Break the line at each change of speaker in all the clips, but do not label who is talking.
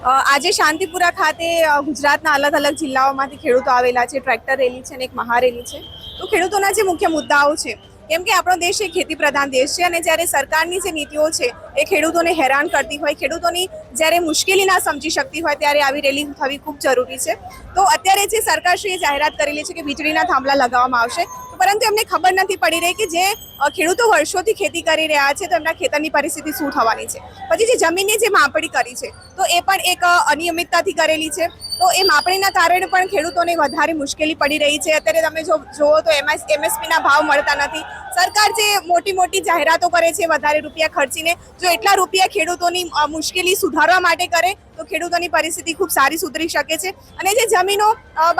આજે શાંતિપુરા ખાતે ગુજરાતના અલગ અલગ જિલ્લાઓમાંથી ખેડૂતો આવેલા છે. ટ્રેક્ટર રેલી છે અને એક મહારેલી છે. તો ખેડૂતોના જે મુખ્ય મુદ્દાઓ છે, કેમ કે આપણો દેશ એક ખેતી પ્રધાન દેશ છે અને જ્યારે સરકારની જે નીતિઓ છે એ ખેડૂતોને હેરાન કરતી હોય, ખેડૂતોની જ્યારે મુશ્કેલી ના સમજી શકતી હોય ત્યારે આવી રેલી થવી ખૂબ જરૂરી છે. તો અત્યારે જે સરકારશ્રીએ જાહેરાત કરેલી છે કે વીજળીના થાંભલા લગાવવામાં આવશે, પરંતુ એમને ખબર નથી પડી રહી કે જે ખેડૂતો વર્ષોથી ખેતી કરી રહ્યા છે તો એમના ખેતરની પરિસ્થિતિ શું થવાની છે. પછી જે જમીનની જે માપણી કરી છે તો એ પણ એક અનિયમિતતાથી કરેલી છે. તો એ માપણીના કારણે પણ ખેડૂતોને વધારે મુશ્કેલી પડી રહી છે. અત્યારે તમે જો જુઓ તો એમએસપીના ભાવ મળતા નથી. સરકાર જે મોટી મોટી જાહેરાતો કરે છે વધારે રૂપિયા ખર્ચીને, જો એટલા રૂપિયા ખેડૂતોની મુશ્કેલી સુધારવા માટે કરે તો ખેડૂતોની પરિસ્થિતિ ખૂબ સારી સુધરી શકે છે. અને જે જમીનો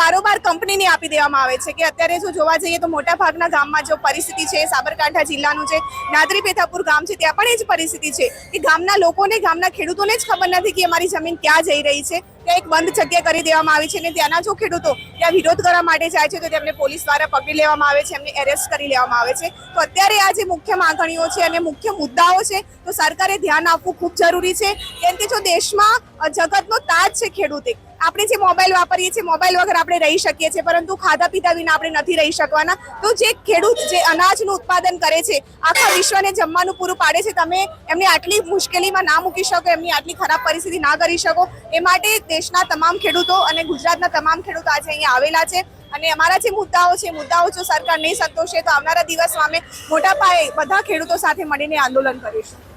બારોબાર કંપનીને આપી દેવામાં આવે છે, કે અત્યારે જો જોવા જઈએ તો મોટા ભાગના ગામમાં જો પરિસ્થિતિ છે, સાબરકાંઠા જિલ્લાનું જે નાદરી પેથાપુર ગામ છે ત્યાં પણ એ જ પરિસ્થિતિ છે કે ગામના લોકોને, ગામના ખેડૂતોને જ ખબર નથી કે અમારી જમીન ક્યાં જઈ રહી છે. ત્યાં એક બંધ જગ્યા કરી દેવામાં આવી છે અને ત્યાંના જો ખેડૂતો ત્યાં વિરોધ કરવા માટે જાય છે તો તેમને પોલીસ દ્વારા પકડી લેવામાં આવે છે, એમને એરેસ્ટ કરી લેવામાં આવે છે. તો અત્યારે આ જે મુખ્ય માંગણીઓ છે અને મુખ્ય મુદ્દાઓ છે તો સરકારે ધ્યાન આપવું ખૂબ જરૂરી છે. કેમ કે જો દેશમાં જગતનો તાજ છે ખેડૂતે, આપણે જે મોબાઈલ વાપરીએ છીએ, મોબાઈલ વગર આપણે રહી શકીએ છીએ, પરંતુ ખાધા પીધા વિના આપણે નથી રહી શકવાના. તો જે ખેડૂત જે અનાજનું ઉત્પાદન કરે છે, આખા વિશ્વને જમવાનું પૂરું પાડે છે, તમે એમને આટલી મુશ્કેલીમાં ના મૂકી શકો, એમની આટલી ખરાબ પરિસ્થિતિ ના કરી શકો. એ માટે દેશના તમામ ખેડૂતો અને ગુજરાતના તમામ ખેડૂતો આજે અહીંયા આવેલા છે. અને અમારા જે મુદ્દાઓ છે, મુદ્દાઓ જો સરકાર નહીં સંતોષે તો આવનારા દિવસમાં અમે મોટા પાયે બધા ખેડૂતો સાથે મળીને આંદોલન કરીશું.